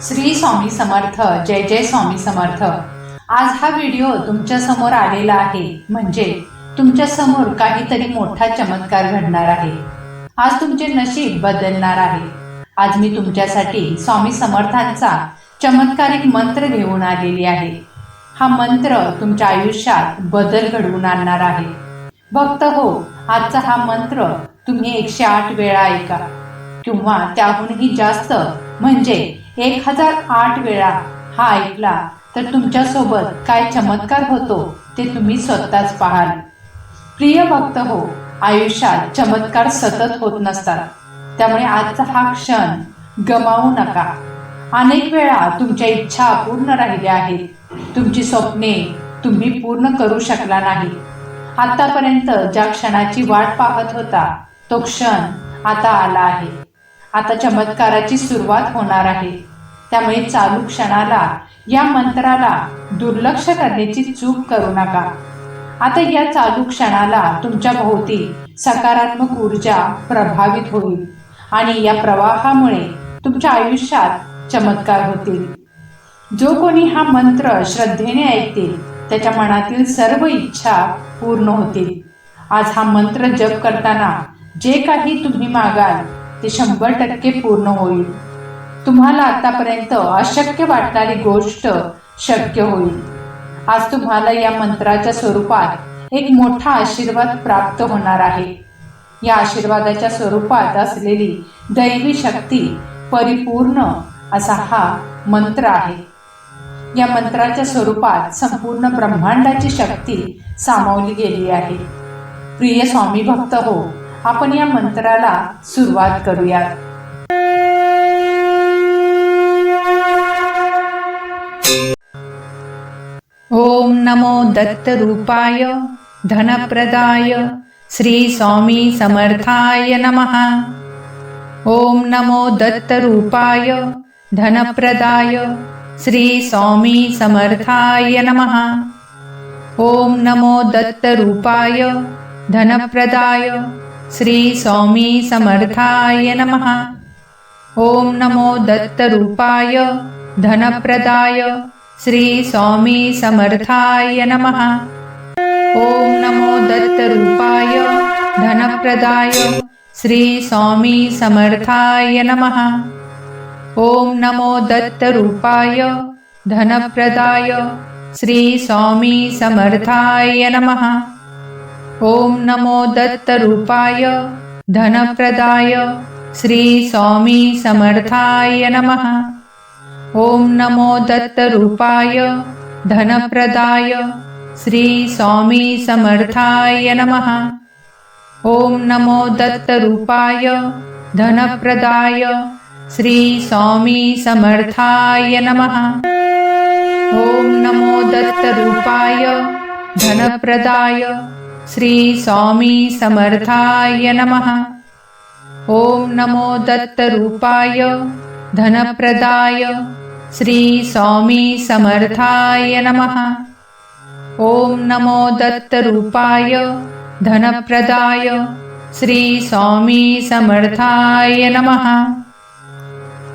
श्री स्वामी समर्थ. जय जय स्वामी समर्थ. आज हा व्हिडिओ तुमच्या समोर आलेला आहे म्हणजे तुमच्या समोर काहीतरी मोठा चमत्कार घडणार आहे. आज तुमचे नशीब बदलणार आहे. आज मी तुमच्यासाठी स्वामी समर्थांचा चमत्कारिक मंत्र घेऊन आलेली आहे. हा मंत्र तुमच्या आयुष्यात बदल घडवून आणणार आहे. भक्त हो, आजचा हा मंत्र तुम्ही 108 वेळा ऐका किंवा त्याहूनही जास्त म्हणजे 1008 वेळा हा ऐकला तर तुमच्या सोबत काय चमत्कार होतो ते तुम्ही स्वतःच पाहाल. प्रिय भक्त हो, आयुष्यात चमत्कार सतत होत नसतात, त्यामुळे आजचा हा क्षण गमावू नका. अनेक वेळा तुमच्या इच्छा अपूर्ण राहिल्या आहेत. तुमची स्वप्ने तुम्ही पूर्ण करू शकला नाही. आतापर्यंत ज्या क्षणाची वाट पाहत होता तो क्षण आता आला आहे. आता चमत्काराची सुरुवात होणार आहे. त्यामुळे चालू क्षणाला या मंत्राला दुर्लक्ष करण्याची चूक करू नका. आता या चालू क्षणाला तुमच्या भोवती सकारात्मक ऊर्जा प्रभावित होईल आणि या प्रवाहामुळे तुमच्या आयुष्यात चमत्कार होतील. जो कोणी हा मंत्र श्रद्धेने ऐकतील त्याच्या मनातील सर्व इच्छा पूर्ण होतील. आज हा मंत्र जप करताना जे काही तुम्ही मागाल ते 100% पूर्ण होईल. तुम्हाला आतापर्यंत अशक्य वाटणारी गोष्ट शक्य होईल. आज तुम्हाला या मंत्राच्या स्वरूपात एक मोठा आशीर्वाद प्राप्त होणार आहे. या आशीर्वादाच्या स्वरूपात असलेली दैवी शक्ती परिपूर्ण असा हा मंत्र आहे. या मंत्राच्या स्वरूपात संपूर्ण ब्रह्मांडाची शक्ती सामावली गेली आहे. प्रिय स्वामी भक्त हो, आपण या मंत्राला सुरुवात करूयात. ओम नमो दत्त रूपाय धनप्रदाय श्री स्वामी समर्थाय नमः. ओम नमो दत्त रूपाय धनप्रदाय श्री स्वामी समर्थाय नमः. ओम नमो दत्त रूपाय धनप्रदाय श्री स्वामी समर्थाय नमः. ओम नमो दत्त रूपाय धनप्रदाय श्री स्वामी समर्थाय नमः. ओम नमो दत्त रूपाय धनप्रदाय श्री स्वामी समर्थाय नमः. ओम नमो दत्त रूपाय धनप्रदाय श्री स्वामी समर्थाय नमः. ओम नमो दत्त रूपाय धनप्रदाय श्री स्वामी समर्थाय नमः. ओम नमो दत्त रूपाय धनप्रदाय श्री स्वामी समर्थाय नमः. ओम नमो दत्त रूपाय धनप्रदाय श्री स्वामी समर्थाय नमः. ओम नमो दत्त रूपाय धनप्रदाय श्री स्वामी समर्थाय नमः. ओम नमो दत्त रूपाय धनप्रदाय श्री स्वामी समर्थाय नमः. ओम नमो दत्त रूपाय धनप्रदाय श्री स्वामी समर्थाय नमः.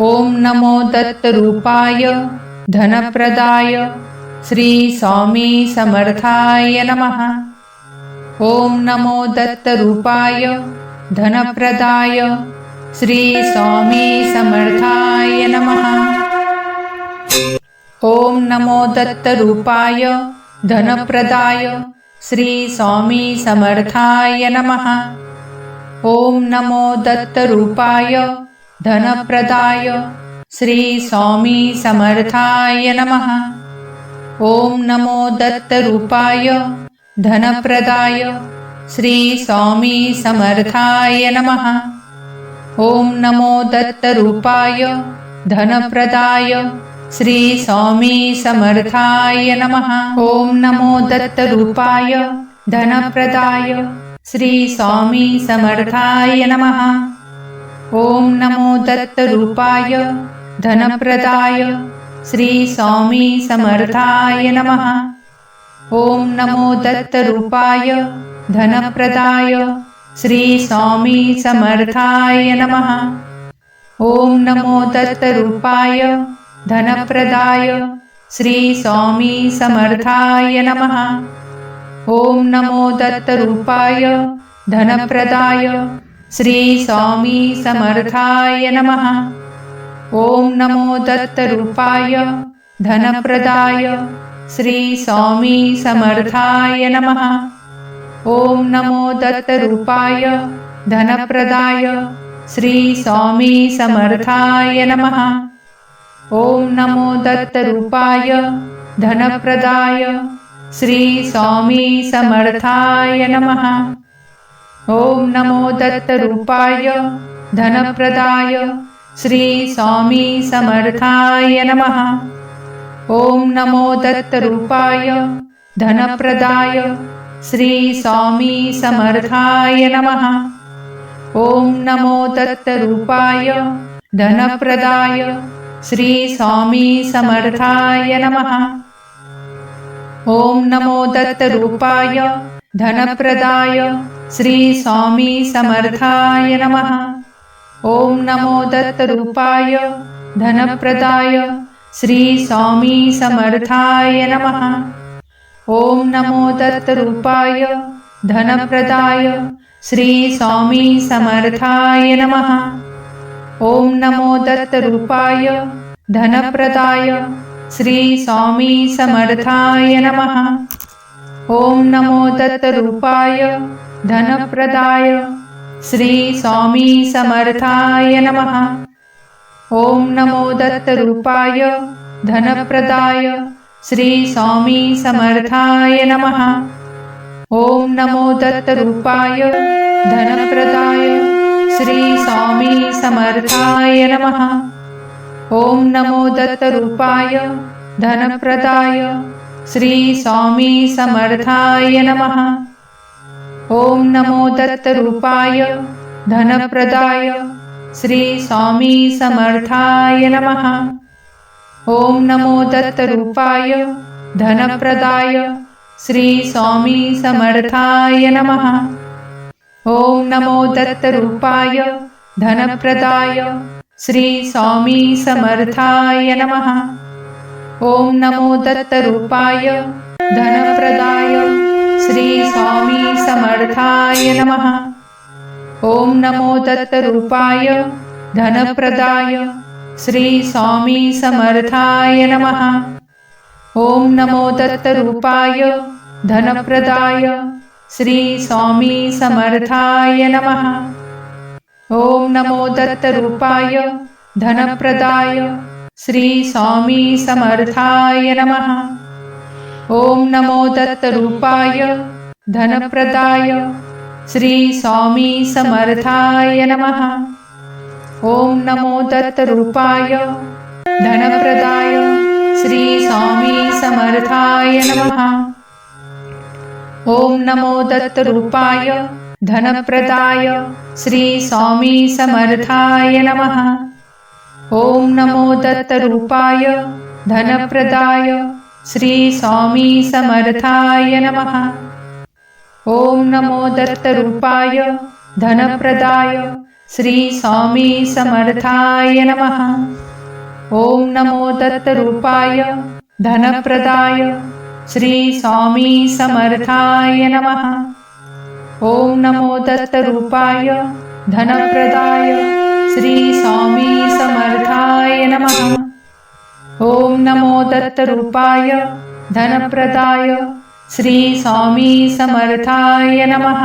ओम नमो दत्त रूपाय धनप्रदाय श्री स्वामी समर्थाय नमः. ओम नमो दत्त रूपाय धनप्रदाय श्री स्वामी समर्थाय नमः. ओम नमो दत्त रूपाय धनप्रदाय श्री स्वामी समर्थाय नमः. ओम नमो दत्त रूपाय धनप्रदाय श्री स्वामी समर्थाय नमः. ओम नमो दत्त रूपाय धनप्रदाय श्री स्वामी समर्थाय नमः. ओम नमो दत्त रूपाय धनप्रदाय श्री स्वामी समर्थाय नमः. ओम नमो दत्त रूपाय धनप्रदाय श्री स्वामी समर्थाय नमः. ओम नमो दत्त रूपाय धनप्रदाय श्री स्वामी समर्थाय नमः. ओम नमो दत्त रूपाय धनप्रदाय श्री स्वामी समर्थाय नमः. ओम नमो दत्त रूपाय धनप्रदाय श्री स्वामी समर्थाय नमः। ओम नमो दत्तरूपाय धनप्रदाय श्री स्वामी समर्थाय नमः। ओम नमो दत्तरूपाय धनप्रदाय श्री स्वामी समर्थाय नमः। ओम नमो दत्तरूपाय धनप्रदाय श्री स्वामी समर्थाय नमः। ओम नमो दत्तरूपाय धनप्रदाय श्री स्वामी समर्थाय नमः। ओम नमो दत्तरूपाय धनप्रदाय श्री स्वामी समर्थाय नमः। ओम नमो दत्तरूपाय धनप्रदाय श्री स्वामी समर्थाय नमः। ओम नमो दत्तरूपाय धनप्रदाय श्री स्वामी समर्थाय नमः। ओम नमो दत्तरूपाय धनप्रदाय श्री स्वामी समर्थाय नमः। ओम नमो दत्तरूपाय धनप्रदाय श्री स्वामी समर्थाय नमः। ओम नमो दत्तरूपाय धनप्रदाय श्री स्वामी समर्थाय नमः। ओम नमो दत्तरूपाय धनप्रदाय श्री स्वामी समर्थाय नमः। ओम नमो दत्तरूपाय धनप्रदाय श्री स्वामी समर्थाय नमः। ओम नमो दत्तरूपाय धनप्रदाय श्री स्वामी समर्थाय नमः। ओम नमो दत्तरूपाय धनप्रदाय श्री स्वामी समर्थाय नमः। ओम नमो दत्तरूपाय धनप्रदाय श्री स्वामी समर्थाय नमः। ओम नमो दत्तरूपाय धनप्रदाय श्री स्वामी समर्थाय नमः। ओम नमो दत्तरूपाय धनप्रदाय श्री स्वामी समर्थाय नमः। ओम नमो दत्तरूपाय धनप्रदाय श्री स्वामी समर्थाय नमः। ओम नमो दत्तरूपाय धनप्रदाय श्री स्वामी समर्थाय नमः। ओम नमो दत्तरूपाय धनप्रदाय श्री स्वामी समर्थाय नमः। ओम नमो दत्तरूपाय धनप्रदाय श्री स्वामी समर्थाय नमः। ओम नमो दत्तरूपाय धनप्रदाय श्री स्वामी समर्थाय नमः। ओम नमो दत्तरूपाय धनप्रदाय श्री स्वामी समर्थाय नमः। ओम नमो दत्तरूपाय धनप्रदाय श्री स्वामी समर्थाय नमः। ओम नमो दत्तरूपाय धनप्रदाय श्री स्वामी समर्थाय नमः। ओम नमो दत्तरूपाय धनप्रदाय श्री स्वामी समर्थाय नमः। ओम नमो दत्तरूपाय धनप्रदाय श्री स्वामी समर्थाय नमः। ओम नमो दत्तरूपाय धनप्रदाय श्री स्वामी समर्थाय नमः। ओम नमो दत्तरूपाय धनप्रदाय श्री स्वामी समर्थाय नमः। ओम नमो दत्तरूपाय धनप्रदाय श्री स्वामी समर्थाय नमः।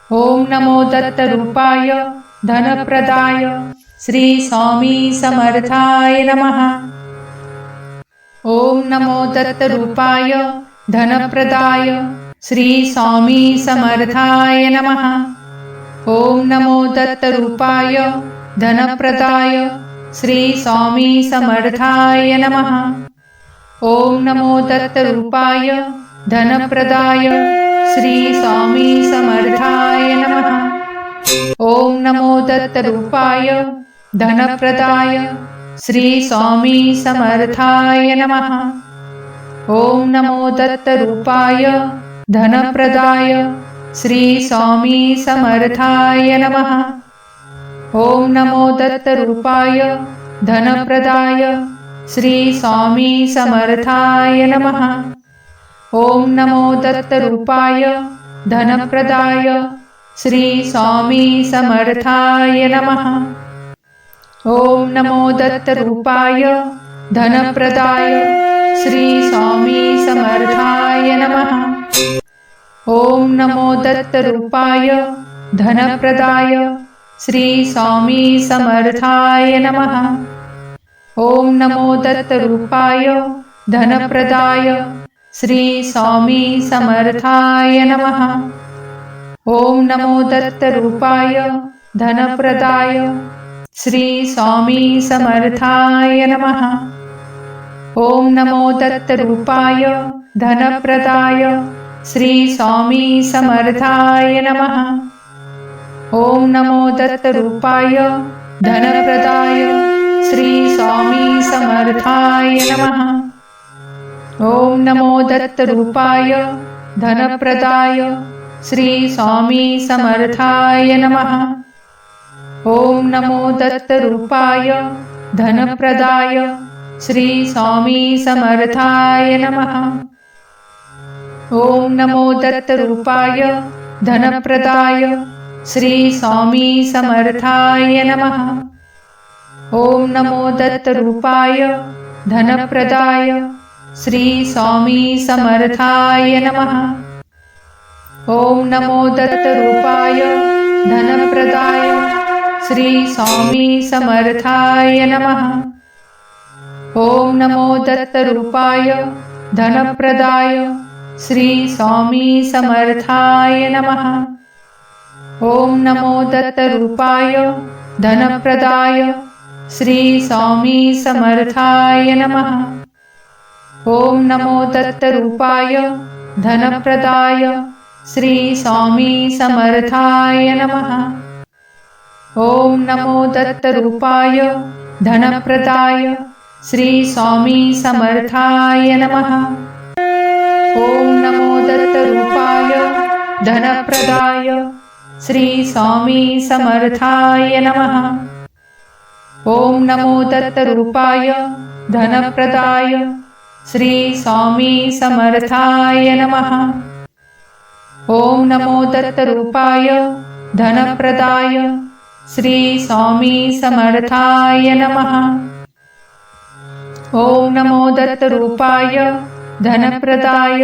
ओम नमो दत्तरूपाय धनप्रदाय श्री स्वामी समर्थाय नमः। ओम नमो दत्तरूपाय धनप्रदाय श्री स्वामी समर्थाय नमः। ओम नमो दत्तरूपाय धनप्रदाय श्री स्वामी समर्थाय नमः। ओम नमो दत्तरूपाय धनप्रदाय श्री स्वामी समर्थाय नमः। ओम नमो दत्तरूपाय धनप्रदाय श्री स्वामी समर्थाय नमः। ओम नमो दत्तरूपाय धनप्रदाय श्री स्वामी समर्थाय नमः। ओम नमो दत्तरूपाय धनप्रदाय श्री स्वामी समर्थाय नमः। ओम नमो दत्तरूपाय धनप्रदाय श्री स्वामी समर्थाय नमः। ओम नमो दत्तरूपाय धनप्रदाय श्री स्वामी समर्थाय नमः। ओम नमो दत्तरूपाय धनप्रदाय श्री स्वामी समर्थाय नमः। ओम नमो दत्तरूपाय धनप्रदाय श्री स्वामी समर्थाय नमः। ओम नमो दत्तरूपाय धनप्रदाय श्री स्वामी समर्थाय नमः। ओम नमो दत्तरूपाय धनप्रदाय श्री स्वामी समर्थाय नमः। ओम नमो दत्तरूपाय धनप्रदाय श्री स्वामी समर्थाय नमः। ओम नमो दत्तरूपाय धनप्रदाय श्री स्वामी समर्थाय नमः। ओम नमो दत्तरूपाय धनप्रदाय श्री स्वामी समर्थाय नमः। ओम नमो दत्तरूपाय धनप्रदाय श्री स्वामी समर्थाय नमः। ओम नमो दत्तरूपाय धनप्रदाय श्री स्वामी समर्थाय नमः। ओम नमो दत्तरूपाय धनप्रदाय श्री स्वामी समर्थाय नमः। ओम नमो दत्तरूपाय धनप्रदाय श्री स्वामी समर्थाय नमः। ओम नमो दत्तरूपाय धनप्रदाय श्री स्वामी समर्थाय नमः। ओम नमो दत्तरूपाय धनप्रदाय श्री स्वामी समर्थाय नमः। ओम नमो दत्तरूपाय धनप्रदाय श्री स्वामी समर्थाय नमः। ओम नमो दत्तरूपाय धनप्रदाय श्री स्वामी समर्थाय नमः। ओम नमो दत्तरूपाय धनप्रदाय श्री स्वामी समर्थाय नमः। ओम नमो दत्तरूपाय धनप्रदाय श्री स्वामी समर्थाय नमः। ओम नमो दत्तरूपाय धनप्रदाय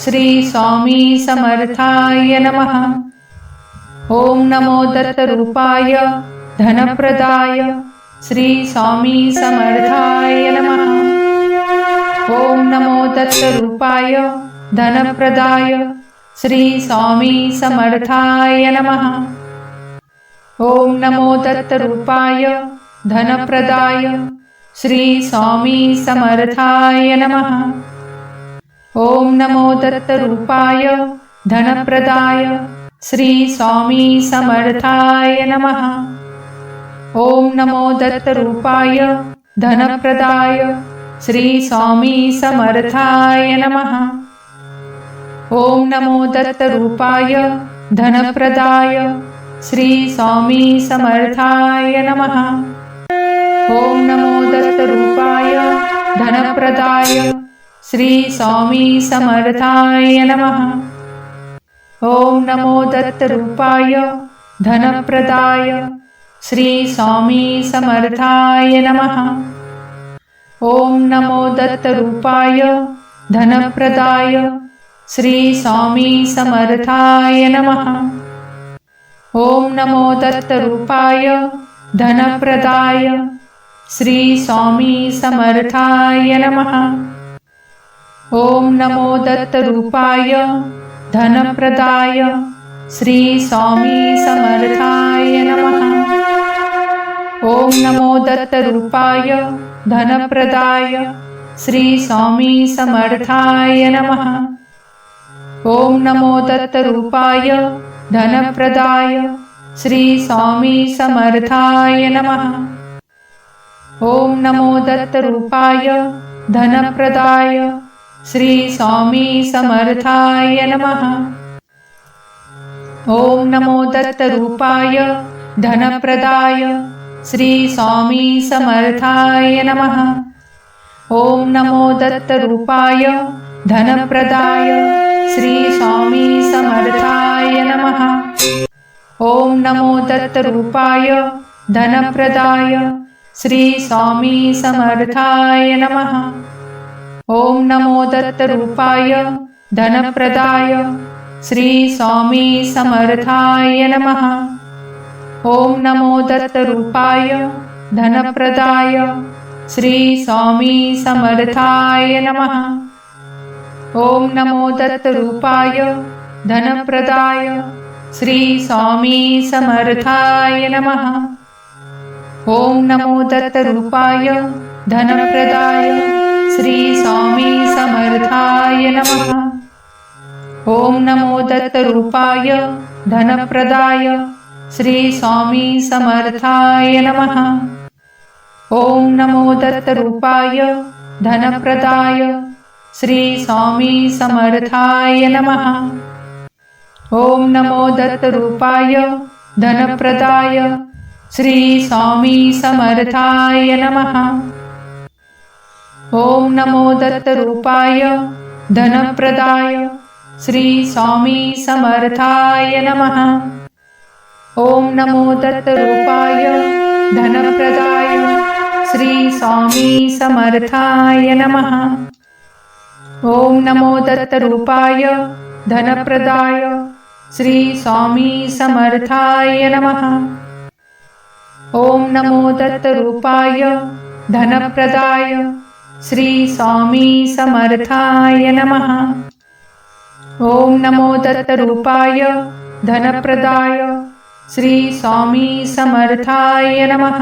श्री स्वामी समर्थाय नमः। ओम नमो दत्तरूपाय धनप्रदाय श्री स्वामी समर्थाय नमः। ओम नमो दत्तरूपाय धनप्रदाय श्री स्वामी समर्थाय नमः। ओम नमो दत्तरूपाय धनप्रदाय श्री स्वामी समर्थाय नमः। ओम नमो दत्तरूपाय धनप्रदाय श्री स्वामी समर्थाय नमः। ओम नमो दत्तरूपाय धनप्रदाय श्री स्वामी समर्थाय नमः। ओम नमो दत्तरूपाय धनप्रदाय श्री स्वामी समर्थाय नमः। ओम नमो दत्तरूपाय धनप्रदाय श्री स्वामी समर्थाय नमः। ओम नमो दत्तरूपाय धनप्रदाय श्री स्वामी समर्थाय नमः। ओम नमो दत्तरूपाय धनप्रदाय श्री स्वामी समर्थाय नमः। ओम नमो दत्तरूपाय धनप्रदाय श्री स्वामी समर्थाय नमः। ओम नमो दत्तरूपाय धनप्रदाय श्री स्वामी समर्थाय नमः। ओम नमो दत्तरूपाय धनप्रदाय श्री स्वामी समर्थाय नमः। ओम नमो दत्तरूपाय धनप्रदाय श्री स्वामी समर्थाय नमः। ओम नमो दत्तरूपाय धनप्रदाय श्री स्वामी समर्थाय नमः। ओम नमो दत्तरूपाय धनप्रदाय श्री स्वामी समर्थाय नमः। ओम नमो दत्तरूपाय धनप्रदाय श्री स्वामी समर्थाय नमः। ओम नमो दत्तरूपाय धनप्रदाय श्री स्वामी समर्थाय नमः। ओम नमो दत्तरूपाय धनप्रदाय श्री स्वामी समर्थाय नमः। ओम नमो दत्तरूपाय धनप्रदाय श्री स्वामी समर्थाय नमः। ओम नमो दत्तरूपाय धनप्रदाय श्री स्वामी समर्थाय नमः। ओम नमो दत्तरूपाय धनप्रदाय श्री स्वामी समर्थाय नमः। ओम नमो दत्तरूपाय धनप्रदाय श्री स्वामी समर्थाय नमः। ओम नमो दत्तरूपाय धनप्रदाय श्री स्वामी समर्थाय नमः। ओम नमो दत्तरूपाय धनप्रदाय श्री स्वामी समर्थाय नमः। ओम नमो दत्तरूपाय धनप्रदाय श्री स्वामी समर्थाय नमः। ओम नमो दत्तरूपाय धनप्रदाय श्री स्वामी समर्थाय नमः। ओम नमो दत्तरूपाय धनप्रदाय श्री स्वामी समर्थाय नमः। ओम नमो दत्तरूपाय धनप्रदाय श्री स्वामी समर्थाय नमः। ओम नमो दत्तरूपाय धनप्रदाय श्री स्वामी समर्थाय नमः।